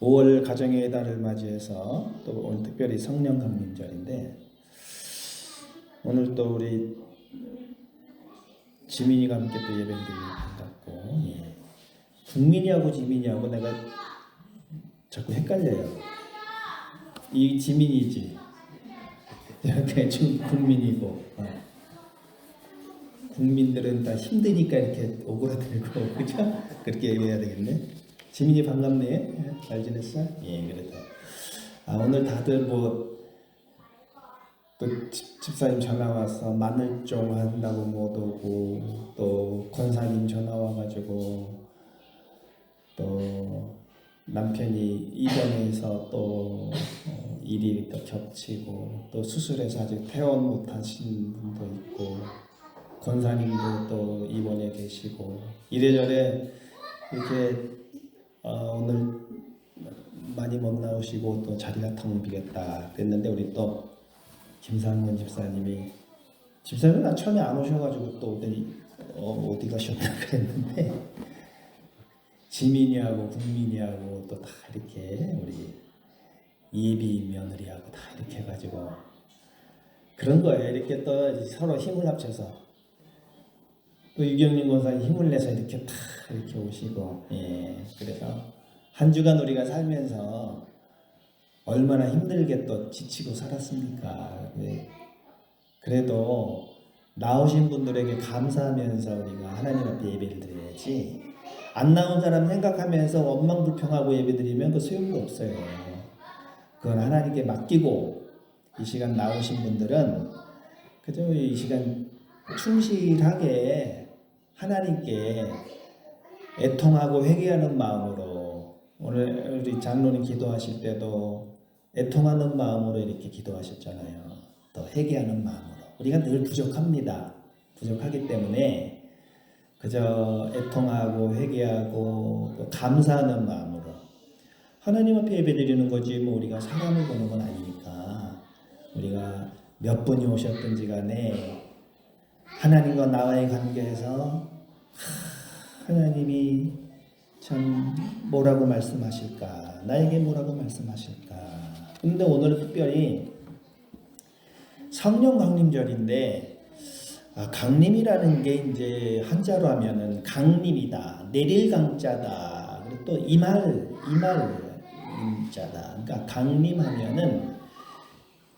5월 가정의 달을 맞이해서 또 오늘 특별히 성령 강림절인데 오늘 또 우리 지민이가 함께 또 예배를 드리고 반갑고 국민이하고 지민이하고 내가 자꾸 헷갈려요. 이 지민이지 이렇게 좀 국민이고 국민들은 다 힘드니까 이렇게 오그라들고 그죠? 그렇게 얘기해야 되겠네. 지민이 반갑네. 잘 지냈어? 그래도 오늘 다들 또 집사님 전화 와서 마늘종 한다고 못 오고 또 권사님 전화 와가지고 또 남편이 입원해서 또 일이 또 겹치고 또 수술해서 아직 퇴원 못하신 분도 있고 권사님도 또 입원해 계시고 이래저래 이렇게 오늘 많이 못 나오시고 또 자리가 텅 비겠다 그랬는데 우리 또 김상문 집사님은 처음에 안 오셔가지고 또 어디 가셨나 그랬는데 지민이하고 국민이하고 또 다 이렇게 우리 예비 며느리하고 다 이렇게 해가지고 그런 거예요. 이렇게 또 서로 힘을 합쳐서 또 유경림 권사님 힘을 내서 이렇게 다 이렇게 오시고 그래서 한 주간 우리가 살면서 얼마나 힘들게 또 지치고 살았습니까? 그래도 나오신 분들에게 감사하면서 우리가 하나님 앞에 예배를 드려야지 안 나온 사람 생각하면서 원망불평하고 예배드리면 그 소용도 없어요. 그건 하나님께 맡기고 이 시간 나오신 분들은 그저 이 시간 충실하게 하나님께 애통하고 회개하는 마음으로 오늘 우리 장로님 기도하실 때도 애통하는 마음으로 이렇게 기도하셨잖아요. 또 회개하는 마음으로 우리가 늘 부족합니다. 부족하기 때문에 그저 애통하고 회개하고 또 감사하는 마음으로 하나님 앞에 예배드리는 거지 우리가 사람을 보는 건 아니니까 우리가 몇 분이 오셨든지 간에 하나님과 나와의 관계에서 하나님이 참 뭐라고 말씀하실까? 나에게 뭐라고 말씀하실까? 근데 오늘은 특별히 성령 강림절인데 강림이라는 게 이제 한자로 하면은 강림이다, 내릴 강자다, 그리고 또 이말 임자다. 그러니까 강림하면은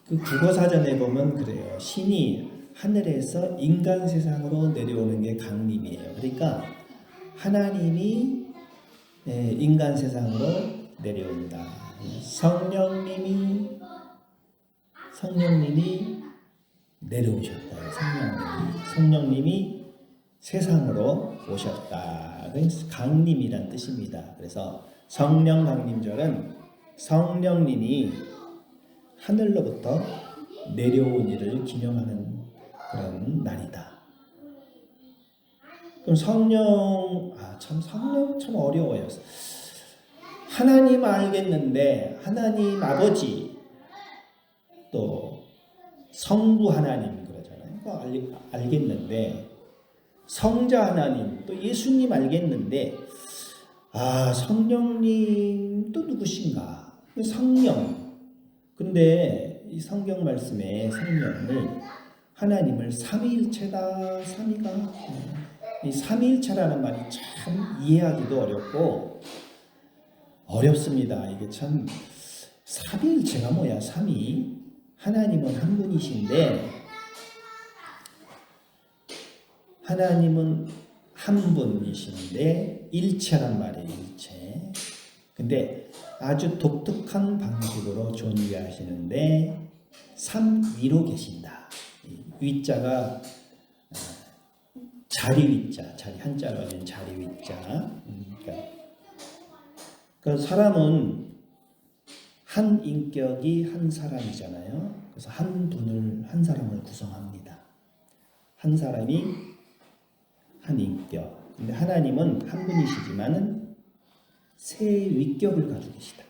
그 국어사전에 보면 그래요. 신이 하늘에서 인간 세상으로 내려오는 게 강림이에요. 그러니까 하나님이 인간 세상으로 내려온다. 성령님이 내려오셨다. 성령님이 세상으로 오셨다. 강림이란 뜻입니다. 그래서 성령 강림절은 성령님이 하늘로부터 내려온 일을 기념하는 그런 날이다. 그럼 성령 참 어려워요. 하나님 알겠는데 하나님 아버지 또 성부 하나님 그러잖아요. 알겠는데 성자 하나님 또 예수님 알겠는데 성령님 또 누구신가? 성령. 근데 이 성경 말씀에 성령을 하나님을 삼위일체다. 이 삼위일체라는 말이 참 이해하기도 어렵고 어렵습니다. 이게 참 삼위일체가 뭐야? 삼위. 하나님은 한 분이신데 하나님은 한 분이신데 일체란 말이에요. 일체. 근데 아주 독특한 방식으로 존재하시는데 삼위로 계신다. 위자가 자리 위자, 자리 한자로 하면 자리 위자. 그러니까 사람은 한 인격이 한 사람이잖아요. 그래서 한 사람을 구성합니다. 한 사람이 한 인격. 근데 하나님은 한 분이시지만은 세 위격을 가지고 계시다.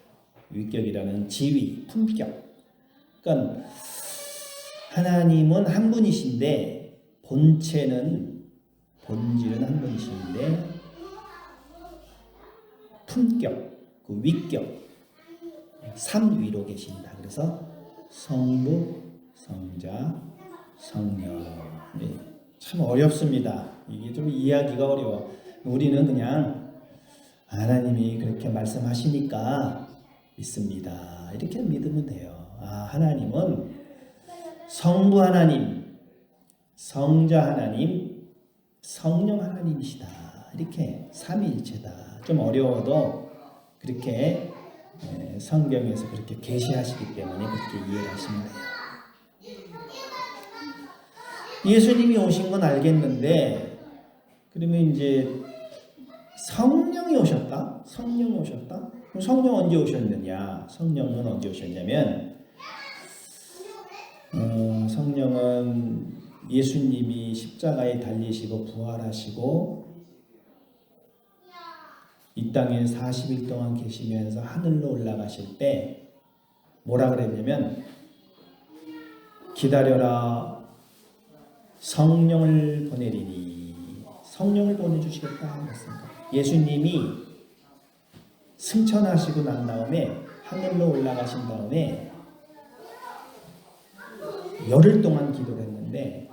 위격이라는 지위, 품격. 그러니까 하나님은 한 분이신데 본질은 한 분이신데 품격, 그 위격, 삼위로 계신다. 그래서 성부, 성자, 성령. 참 어렵습니다. 이게 좀 이해하기가 어려워. 우리는 그냥 하나님이 그렇게 말씀하시니까 믿습니다. 이렇게 믿으면 돼요. 하나님은 성부 하나님, 성자 하나님, 성령 하나님이시다. 이렇게 삼위일체다. 좀 어려워도 그렇게 성경에서 그렇게 계시하시기 때문에 그렇게 이해를 하시면 돼요. 예수님이 오신 건 알겠는데, 그러면 이제 성령이 오셨다? 성령이 오셨다? 그럼 성령 언제 오셨느냐? 성령은 언제 오셨냐면, 성령은 예수님이 십자가에 달리시고 부활하시고 이 땅에 40일 동안 계시면서 하늘로 올라가실 때 뭐라 그랬냐면, 기다려라, 성령을 보내리니. 성령을 보내주시겠다 그랬습니다. 예수님이 승천하시고 난 다음에 하늘로 올라가신 다음에 열흘 동안 기도를 했는데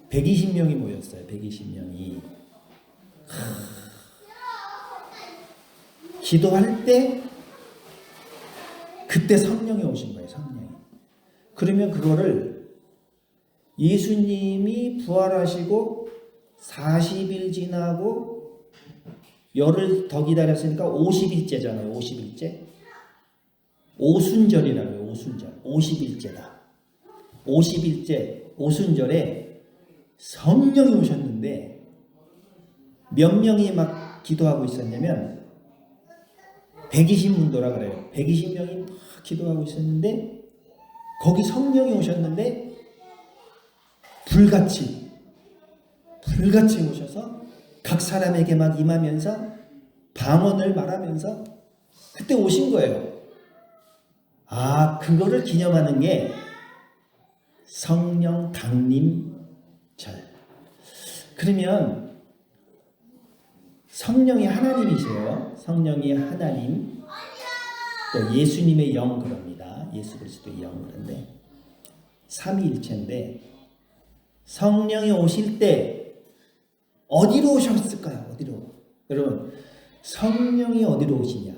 120명이 모였어요. 120명이 기도할 때 그때 성령이 오신 거예요. 성령이. 그러면 그거를 예수님이 부활하시고 40일 지나고 열흘 더 기다렸으니까 50일째잖아요. 50일째. 오순절이라고 해요. 오순절. 50일째다. 50일째 오순절에 성령이 오셨는데 몇 명이 막 기도하고 있었냐면 120문도라 그래요. 120명이 막 기도하고 있었는데 거기 성령이 오셨는데 불같이 오셔서 각 사람에게 막 임하면서 방언을 말하면서 그때 오신 거예요. 그거를 기념하는 게 성령 강림절. 그러면 성령이 하나님이세요. 성령이 하나님, 또 예수님의 영 그럽니다. 예수 그리스도의 영 그런데 삼위일체인데 성령이 오실 때 어디로 오셨을까요? 어디로? 여러분, 성령이 어디로 오시냐?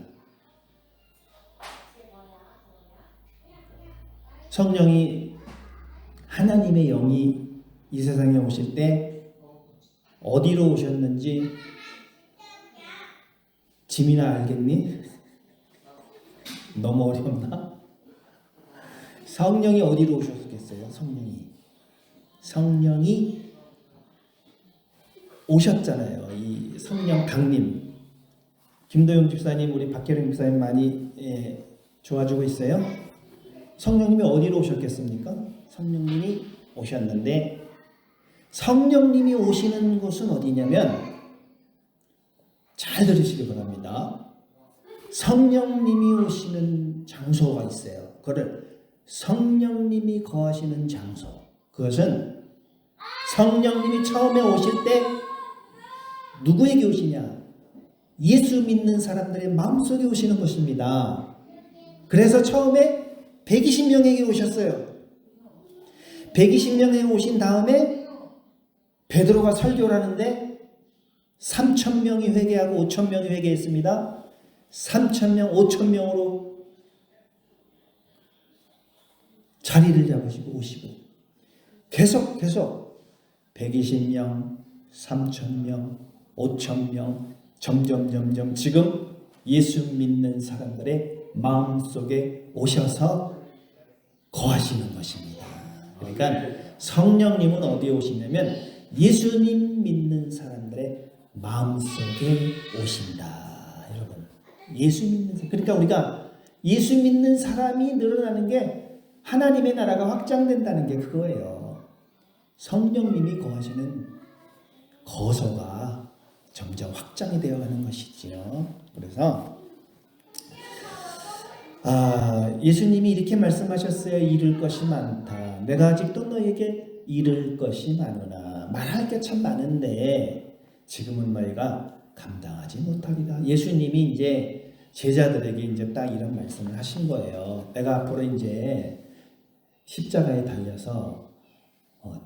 성령이 하나님의 영이 이 세상에 오실 때 어디로 오셨는지 지민아 알겠니? 너무 어렵나? 성령이 어디로 오셨겠어요? 성령이 오셨잖아요. 이 성령 강림. 김도영 집사님, 우리 박혜령 집사님 많이 좋아주고 있어요. 성령님이 어디로 오셨겠습니까? 성령님이 오셨는데 성령님이 오시는 곳은 어디냐면 잘 들으시기 바랍니다. 성령님이 오시는 장소가 있어요. 그걸 성령님이 거하시는 장소. 그것은 성령님이 처음에 오실 때 누구에게 오시냐? 예수 믿는 사람들의 마음속에 오시는 것입니다. 그래서 처음에 120명에게 오셨어요. 120명에 오신 다음에 베드로가 설교를 하는데 3,000명이 회개하고 5,000명이 회개했습니다. 3,000명, 5,000명으로 자리를 잡으시고 오시고 계속 120명, 3,000명, 5,000명 점점 지금 예수 믿는 사람들의 마음속에 오셔서 거하시는 것입니다. 그러니까 성령님은 어디에 오시냐면 예수님 믿는 사람들의 마음속에 오신다. 여러분, 예수 믿는 사람. 그러니까 우리가 예수 믿는 사람이 늘어나는 게 하나님의 나라가 확장된다는 게 그거예요. 성령님이 거하시는 거소가 점점 확장이 되어가는 것이지요. 그래서 예수님이 이렇게 말씀하셨어요. 이룰 것이 많다. 내가 아직도 너에게 이룰 것이 많으나. 말할 게 참 많은데 지금은 너희가 감당하지 못하리라. 예수님이 이제 제자들에게 이제 딱 이런 말씀을 하신 거예요. 내가 앞으로 이제 십자가에 달려서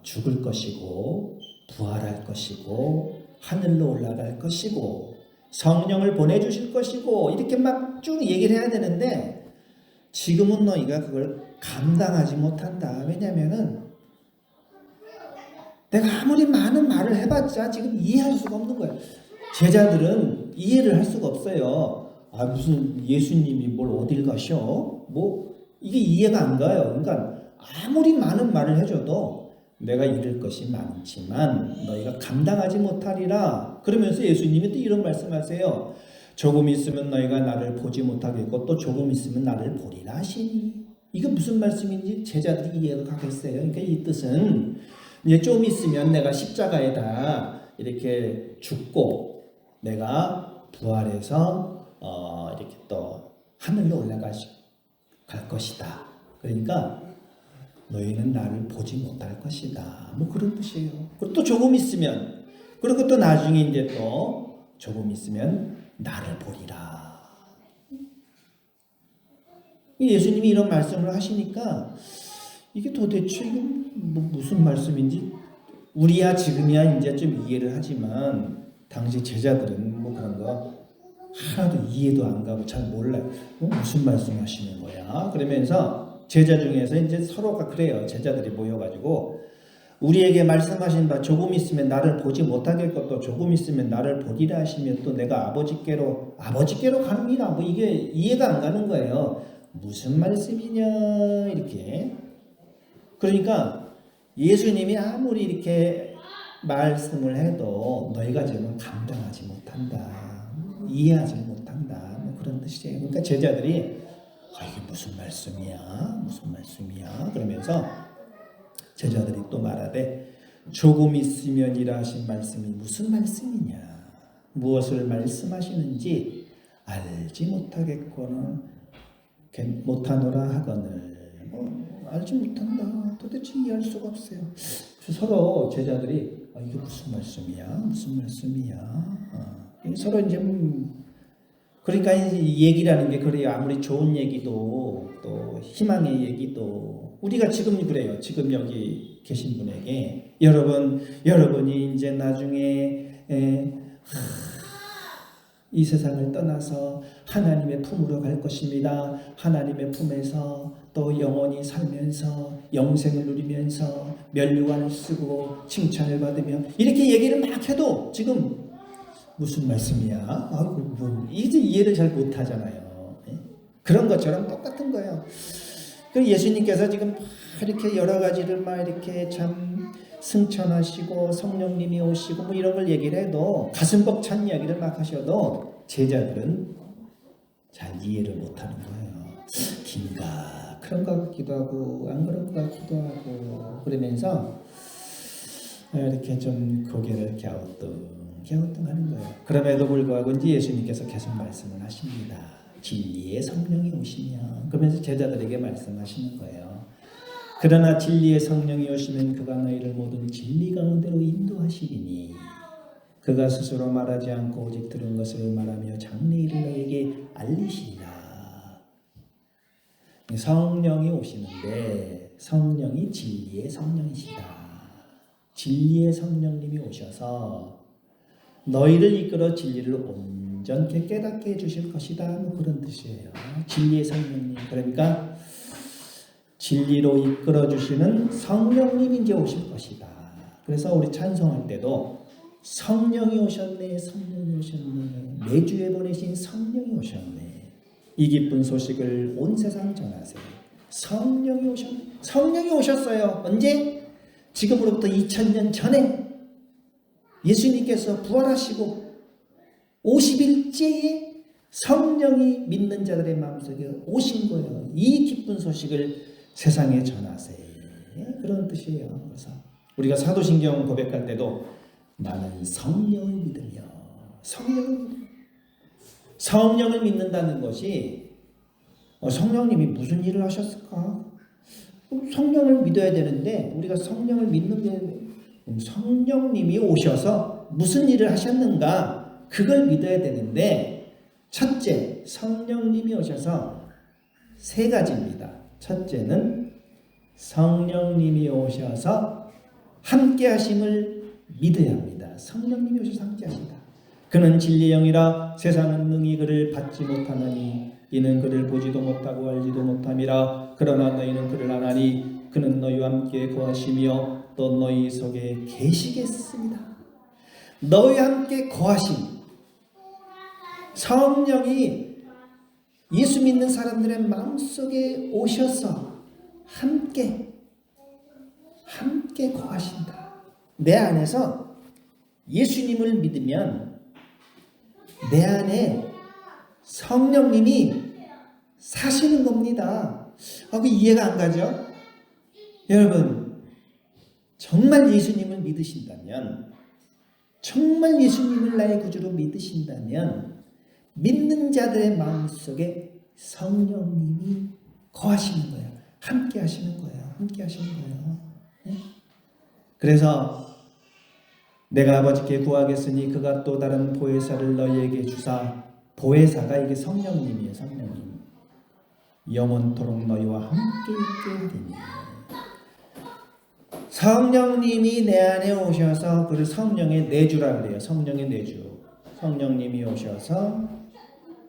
죽을 것이고 부활할 것이고 하늘로 올라갈 것이고 성령을 보내주실 것이고 이렇게 막 쭉 얘기를 해야 되는데 지금은 너희가 그걸 감당하지 못한다. 왜냐하면은 내가 아무리 많은 말을 해봤자 지금 이해할 수가 없는 거예요. 제자들은 이해를 할 수가 없어요. 아 무슨 예수님이 뭘 어딜 가셔? 뭐 이게 이해가 안 가요. 그러니까 아무리 많은 말을 해줘도 내가 이룰 것이 많지만 너희가 감당하지 못하리라. 그러면서 예수님이 또 이런 말씀하세요. 조금 있으면 너희가 나를 보지 못하겠고 또 조금 있으면 나를 보리라 하시니. 이거 무슨 말씀인지 제자들이 이해가 가겠어요. 그러니까 이 뜻은 이제 좀 있으면 내가 십자가에다 이렇게 죽고 내가 부활해서 이렇게 또 하늘로 올라갈 것이다. 그러니까 너희는 나를 보지 못할 것이다. 뭐 그런 뜻이에요. 그리고 또 조금 있으면 그리고 또 나중에 이제 또 조금 있으면 나를 보리라. 예수님이 이런 말씀을 하시니까 이게 도대체 뭐 무슨 말씀인지 우리야 지금이야 이제 좀 이해를 하지만 당시 제자들은 뭐 그런 거 하나도 이해도 안 가고 잘 몰라요. 무슨 말씀하시는 거야? 그러면서 제자 중에서 이제 서로가 그래요. 제자들이 모여가지고 우리에게 말씀하신 바 조금 있으면 나를 보지 못하겠고 또 조금 있으면 나를 보리라 하시면 또 내가 아버지께로 가느니라. 뭐 이게 이해가 안 가는 거예요. 무슨 말씀이냐 이렇게. 그러니까 예수님이 아무리 이렇게 말씀을 해도 너희가 지금 감당하지 못한다. 이해하지 못한다. 뭐 그런 뜻이에요. 그러니까 제자들이 이게 무슨 말씀이야 그러면서 제자들이 또 말하되 조금 있으면이라 하신 말씀이 무슨 말씀이냐 무엇을 말씀하시는지 알지 못하노라 하거늘. 알지 못한다. 도대체 이해할 수가 없어요. 서로 제자들이 이게 무슨 말씀이야 서로 이제 그러니까 이제 얘기라는 게 그래요. 아무리 좋은 얘기도 또 희망의 얘기도 우리가 지금 그래요. 지금 여기 계신 분에게 여러분이 이제 나중에 이 세상을 떠나서 하나님의 품으로 갈 것입니다. 하나님의 품에서 또 영원히 살면서 영생을 누리면서 면류관을 쓰고 칭찬을 받으며 이렇게 얘기를 막 해도 지금 무슨 말씀이야? 이제 이해를 잘 못하잖아요. 그런 것처럼 똑같은 거예요. 그 예수님께서 지금 이렇게 여러 가지를 막 이렇게 참 승천하시고 성령님이 오시고 뭐 이런 걸 얘기를 해도 가슴 벅찬 이야기를 막 하셔도 제자들은 잘 이해를 못하는 거예요. 긴가 그런 것 같기도 하고 안 그런 것 같기도 하고 그러면서 이렇게 좀 고개를 갸우뚱하는 거예요. 그럼에도 불구하고 이제 예수님께서 계속 말씀을 하십니다. 진리의 성령이 오시면 그러면서 제자들에게 말씀하시는 거예요. 그러나 진리의 성령이 오시면 그가 너희를 모든 진리 가운데로 인도하시리니 그가 스스로 말하지 않고 오직 들은 것을 말하며 장래 일을 너희에게 알리시리라. 성령이 오시는데 성령이 진리의 성령이시다. 진리의 성령님이 오셔서 너희를 이끌어 진리를 온전케 깨닫게 해주실 것이다. 뭐 그런 뜻이에요. 진리의 성령님. 그러니까 진리로 이끌어 주시는 성령님이 이제 오실 것이다. 그래서 우리 찬송할 때도 성령이 오셨네, 성령이 오셨네, 내 주에 보내신 성령이 오셨네. 이 기쁜 소식을 온 세상 전하세요. 성령이 오셨네. 성령이 오셨어요. 언제? 지금으로부터 2000년 전에 예수님께서 부활하시고 50일째에 성령이 믿는 자들의 마음속에 오신 거예요. 이 기쁜 소식을 세상에 전하세요. 그런 뜻이에요. 그래서 우리가 사도신경 고백할 때도 나는 성령을 믿으며 성령을 믿는다는 것이 성령님이 무슨 일을 하셨을까? 성령을 믿어야 되는데 우리가 성령을 믿는 게 성령님이 오셔서 무슨 일을 하셨는가 그걸 믿어야 되는데 첫째, 성령님이 오셔서 세 가지입니다. 첫째는 성령님이 오셔서 함께 하심을 믿어야 합니다. 성령님이 오셔서 함께 하신다. 그는 진리의 영이라 세상은 능히 그를 받지 못하느니 이는 그를 보지도 못하고 알지도 못함이라. 그러나 너희는 그를 아나니 그는 너희와 함께 거하시며 또 너희 속에 계시겠습니다. 너희와 함께 거하심. 성령이 예수 믿는 사람들의 마음속에 오셔서 함께 거하신다. 내 안에서 예수님을 믿으면 내 안에 성령님이 사시는 겁니다. 그 이해가 안 가죠? 여러분, 정말 예수님을 믿으신다면, 정말 예수님을 나의 구주로 믿으신다면 믿는 자들의 마음속에 성령님이 거하시는 거예요. 함께 하시는 거예요. 함께 하시는 거예요. 네? 그래서 내가 아버지께 구하겠으니 그가 또 다른 보혜사를 너희에게 주사. 보혜사가 이게 성령님이에요. 성령님. 영원토록 너희와 함께 있게 하리니. 성령님이 내 안에 오셔서 그를 성령의 내주라 그래요. 성령의 내주. 성령님이 오셔서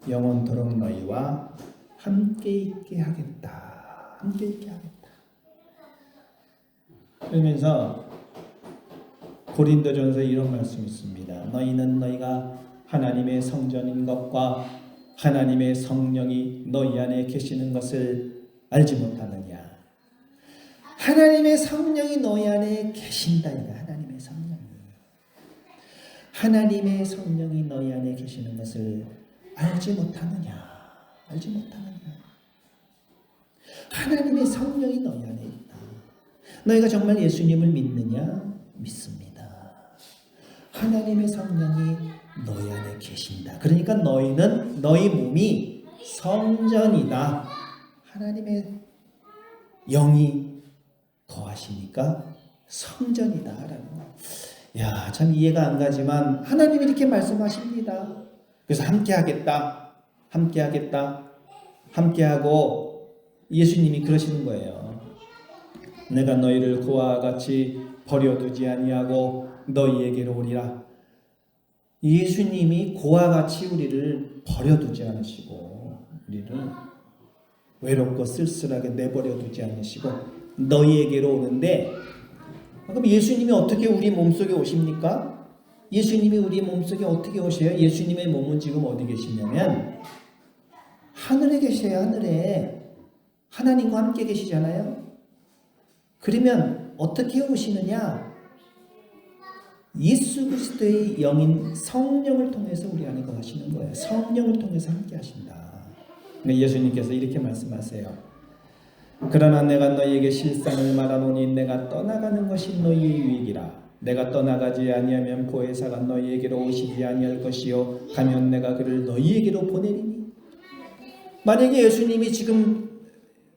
영원토록 너희와 함께 있게 하겠다. 함께 있게 하겠다. 그러면서 고린도전서에 이런 말씀이 있습니다. 너희는 너희가 하나님의 성전인 것과 하나님의 성령이 너희 안에 계시는 것을 알지 못하느냐. 하나님의 성령이 너희 안에 계신다. 하나님의 성령이. 하나님의 성령이 너희 안에 계시는 것을 알지 못하느냐. 알지 못하느냐. 하나님의 성령이 너희 안에 있다. 너희가 정말 예수님을 믿느냐? 믿습니다. 하나님의 성령이 너희 안에 계신다. 그러니까 너희는 너희 몸이 성전이다. 하나님의 영이 거하시니까 성전이다라는 거. 야, 참 이해가 안 가지만 하나님이 이렇게 말씀하십니다. 그래서 함께하겠다. 함께하겠다. 함께하고 예수님이 그러시는 거예요. 내가 너희를 그와 같이 버려두지 아니하고 너희에게로 오리라. 예수님이 그와 같이 우리를 버려두지 않으시고 우리를 외롭고 쓸쓸하게 내버려두지 않으시고 너희에게로 오는데, 그럼 예수님이 어떻게 우리 몸속에 오십니까? 예수님이 우리 몸속에 어떻게 오셔요? 예수님의 몸은 지금 어디 계시냐면 하늘에 계세요. 하늘에. 하나님과 함께 계시잖아요. 그러면 어떻게 오시느냐? 예수 그리스도의 영인 성령을 통해서 우리 안에 거하시는 거예요. 성령을 통해서 함께 하신다. 예수님께서 이렇게 말씀하세요. 그러나 내가 너희에게 실상을 말하노니 내가 떠나가는 것이 너희의 유익이라. 내가 떠나가지 아니하면 보혜사가 너희에게로 오시지 아니할 것이요 가면 내가 그를 너희에게로 보내리니. 만약에 예수님이 지금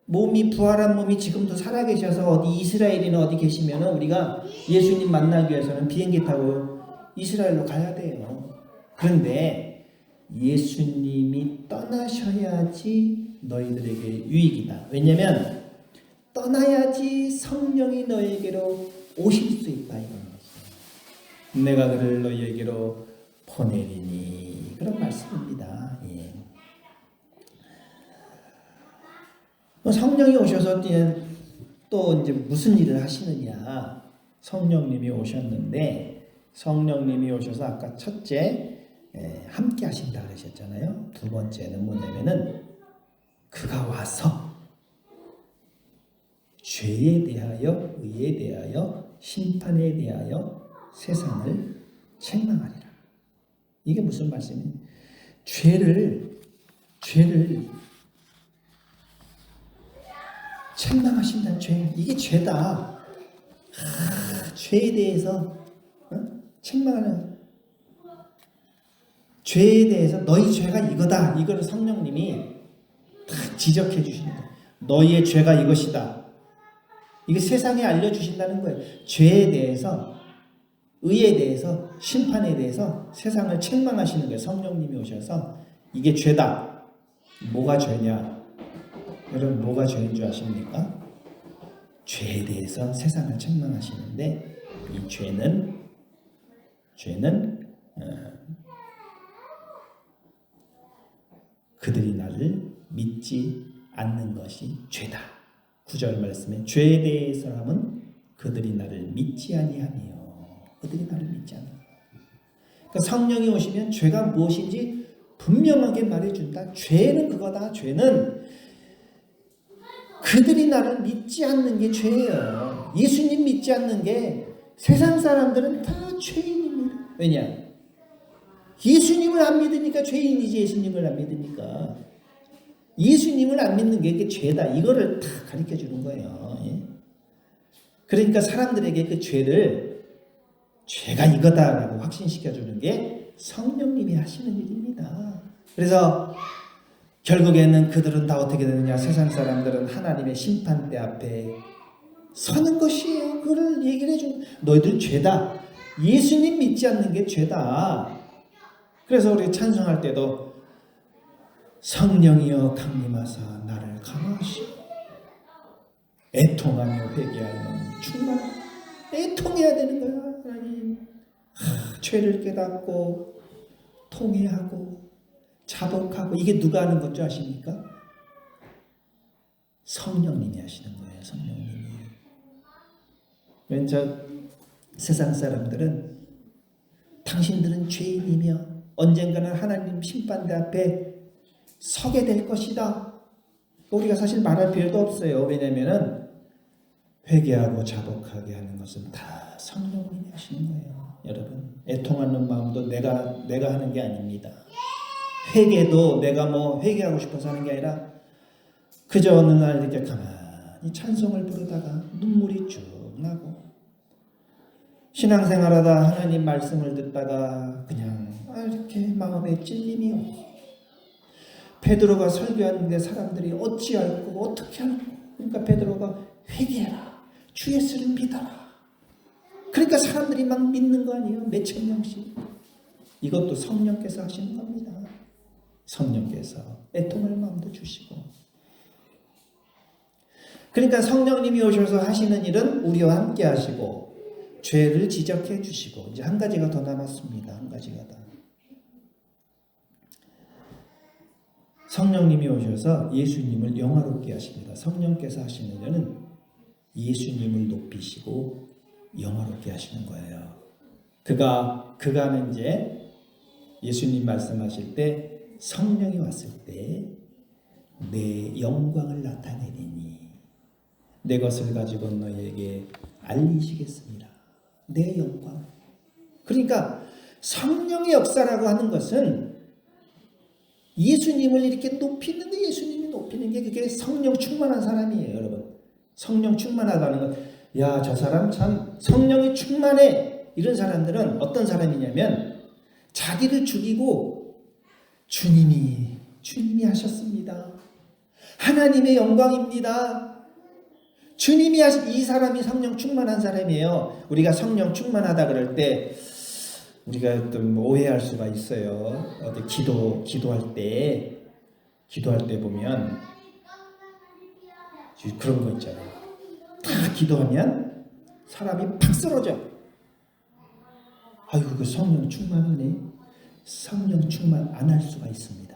몸이 부활한 몸이 지금도 살아계셔서 어디 이스라엘이나 어디 계시면 우리가 예수님 만나기 위해서는 비행기 타고 이스라엘로 가야 돼요. 그런데 예수님이 떠나셔야지 너희들에게 유익이다. 왜냐하면 떠나야지 성령이 너희에게로 오실 수 있다 이런 것이에요. 내가 그를 너희에게로 보내리니 그런 말씀입니다. 예. 성령이 오셔서 또 이제 무슨 일을 하시느냐? 성령님이 오셨는데 성령님이 오셔서 아까 첫째 함께 하신다 그러셨잖아요. 두 번째는 뭐냐면은 그가 와서 죄에 대하여 의에 대하여 심판에 대하여 세상을 책망하리라. 이게 무슨 말씀이에요? 죄를 책망하신다는 죄. 이게 죄다. 죄에 대해서 책망하는, 죄에 대해서 너희 죄가 이거다. 이거를 성령님이 다 지적해 주시는 거예요. 너희의 죄가 이것이다. 이게 세상에 알려주신다는 거예요. 죄에 대해서, 의에 대해서, 심판에 대해서 세상을 책망하시는 거예요. 성령님이 오셔서 이게 죄다. 뭐가 죄냐? 여러분 뭐가 죄인 줄 아십니까? 죄에 대해서 세상을 책망하시는데 이 죄는 그들이 나를 믿지 않는 것이 죄다. 9절 말씀에 죄에 대해서는 그들이 나를 믿지 아니하며 그들이 나를 믿지 않아. 그러니까 성령이 오시면 죄가 무엇인지 분명하게 말해준다. 죄는 그거다. 죄는 그들이 나를 믿지 않는 게 죄예요. 예수님 믿지 않는 게 세상 사람들은 다 죄인입니다. 왜냐? 예수님을 안 믿으니까 죄인이지. 예수님을 안 믿으니까. 예수님을 안 믿는 게 이게 죄다. 이거를 다 가르쳐 주는 거예요. 예? 그러니까 사람들에게 그 죄가 이거다라고 확신시켜 주는 게 성령님이 하시는 일입니다. 그래서 결국에는 그들은 다 어떻게 되느냐? 세상 사람들은 하나님의 심판대 앞에 서는 것이에요. 그걸 얘기를 해준 너희들 죄다. 예수님 믿지 않는 게 죄다. 그래서 우리 찬송할 때도 성령이여 강림하사 나를 감화하시고 애통하며 회개하여 충만. 애통해야 되는 거야. 하나님 죄를 깨닫고 통회하고 자복하고. 이게 누가 하는 것 줄 아십니까? 성령님이 하시는 거예요. 성령님이. 왠지 세상 사람들은 당신들은 죄인이며 언젠가는 하나님 심판대 앞에 서게 될 것이다. 우리가 사실 말할 필요도 없어요. 왜냐하면 회개하고 자복하게 하는 것은 다 성령님이 하시는 거예요. 여러분, 애통하는 마음도 내가 하는 게 아닙니다. 회개도 내가 회개하고 싶어서 하는 게 아니라 그저 어느 날 이렇게 가만히 찬송을 부르다가 눈물이 쭉 나고 신앙생활하다 하나님 말씀을 듣다가 그냥 이렇게 마음에 찔림이 오고 베드로가 설교하는데 사람들이 어찌할꼬 어떻게 할꼬. 그러니까 베드로가 회개해라. 주 예수를 믿어라. 그러니까 사람들이 막 믿는 거 아니에요. 몇천 명씩. 이것도 성령께서 하시는 겁니다. 성령께서 애통할 마음도 주시고. 그러니까 성령님이 오셔서 하시는 일은 우리와 함께 하시고 죄를 지적해 주시고. 이제 한 가지가 더 남았습니다. 한 가지가 더. 성령님이 오셔서 예수님을 영화롭게 하십니다. 성령께서 하시는 일은 예수님을 높이시고 영화롭게 하시는 거예요. 그가는 이제 예수님 말씀하실 때 성령이 왔을 때 내 영광을 나타내리니 내 것을 가지고 너희에게 알리시겠습니다. 내 영광. 그러니까 성령의 역사라고 하는 것은 예수님을 이렇게 높이는 게, 예수님이 높이는 게 그게 성령 충만한 사람이에요. 여러분, 성령 충만하다는 건 야, 저 사람 참 성령이 충만해. 이런 사람들은 어떤 사람이냐면 자기를 죽이고 주님이 하셨습니다. 하나님의 영광입니다. 주님이 하신. 이 사람이 성령 충만한 사람이에요. 우리가 성령 충만하다 그럴 때 우리가 좀 오해할 수가 있어요. 어디 기도할 때 보면 그런 거 있잖아요. 다 기도하면 사람이 팍 쓰러져. 아이고, 그 성령 충만하네. 성령 충만 안 할 수가 있습니다.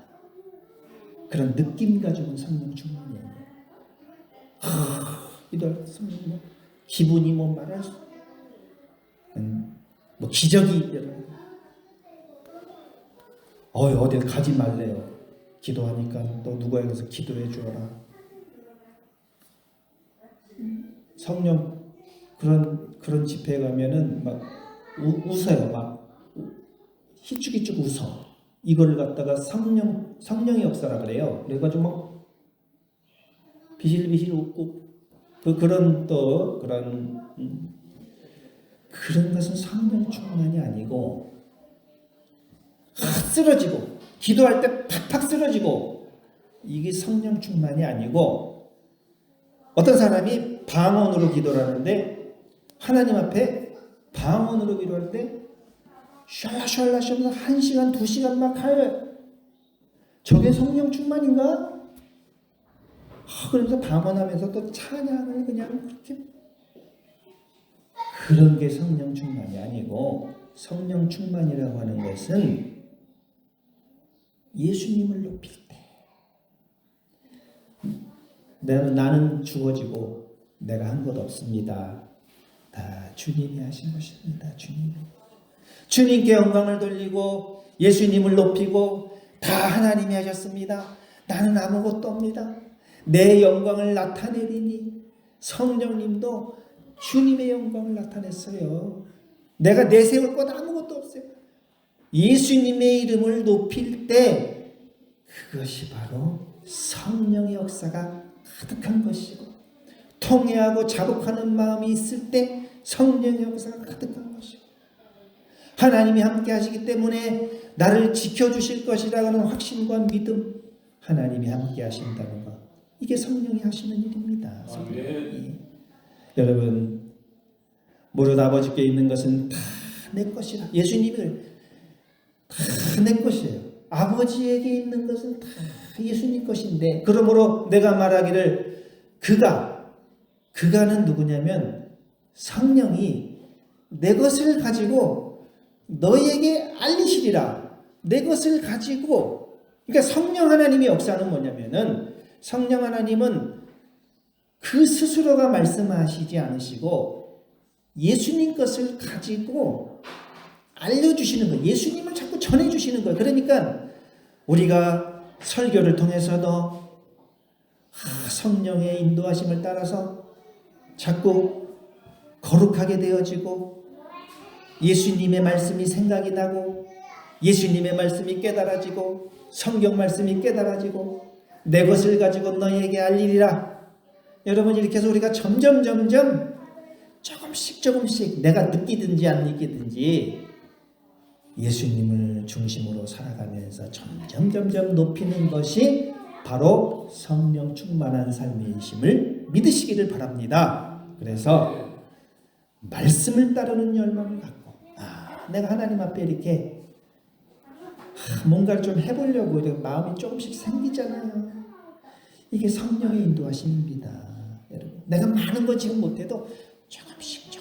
그런 느낌 가지고는 성령 충만이 아니에요. 기도할 때 성령 기분이 말할 수 기적이 일어나요. 어딜 가지 말래요. 기도하니까 또 누가 여기서 기도해 주어라. 성령 그런 집회에 가면은 막 웃어요. 막 희죽희죽 웃어. 이걸 갖다가 성령의 역사라 그래요. 그래가지고 막 비실비실 웃고 그런 것은 성령 충만이 아니고 쓰러지고 기도할 때 팍팍 쓰러지고 이게 성령 충만이 아니고 어떤 사람이 방언으로 기도를 하는데 하나님 앞에 방언으로 기도할 때 샬라샬라 1시간 2시간 막 할 저게 성령 충만인가? 그러면서 방언하면서 또 찬양을 그냥 그렇게. 그런 게 성령 충만이 아니고, 성령 충만이라고 하는 것은 예수님을 높일 때, 나는 죽어지고 내가 한 것 없습니다. 다 주님이 하신 것입니다. 주님께 영광을 돌리고 예수님을 높이고 다 하나님이 하셨습니다. 나는 아무것도 없습니다. 내 영광을 나타내리니. 성령님도 주님의 영광을 나타냈어요. 내가 내세울 것 아무것도 없어요. 예수님의 이름을 높일 때 그것이 바로 성령의 역사가 가득한 것이고, 통회하고 자복하는 마음이 있을 때 성령의 역사가 가득한 것이고, 하나님이 함께 하시기 때문에 나를 지켜주실 것이라는 확신과 믿음, 하나님이 함께 하신다는 것, 이게 성령이 하시는 일입니다. 성령이. 여러분, 무릇 아버지께 있는 것은 다 내 것이라. 예수님을 다 내 것이에요. 아버지에게 있는 것은 다 예수님 것인데, 그러므로 내가 말하기를 그가는 누구냐면 성령이 내 것을 가지고 너희에게 알리시리라. 내 것을 가지고. 그러니까 성령 하나님의 역사는 뭐냐면은, 성령 하나님은 그 스스로가 말씀하시지 않으시고 예수님 것을 가지고 알려주시는 거예요. 예수님을 자꾸 전해주시는 거예요. 그러니까 우리가 설교를 통해서도 성령의 인도하심을 따라서 자꾸 거룩하게 되어지고, 예수님의 말씀이 생각이 나고, 예수님의 말씀이 깨달아지고, 성경 말씀이 깨달아지고, 내 것을 가지고 너희에게 알리리라. 여러분, 이렇게 해서 우리가 점점 조금씩 내가 느끼든지 안 느끼든지 예수님을 중심으로 살아가면서 점점 높이는 것이 바로 성령 충만한 삶이심을 믿으시기를 바랍니다. 그래서 말씀을 따르는 열망을 갖고, 내가 하나님 앞에 이렇게 뭔가를 좀 해보려고 이렇게 마음이 조금씩 생기잖아요. 이게 성령의 인도하심입니다. 여러분, 내가 많은 거 지금 못해도 조금씩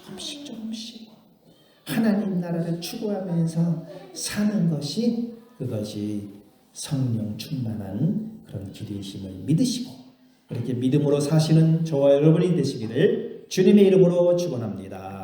하나님 나라를 추구하면서 사는 것이, 그것이 성령 충만한 그런 길이심을 믿으시고, 그렇게 믿음으로 사시는 저와 여러분이 되시기를 주님의 이름으로 축원합니다.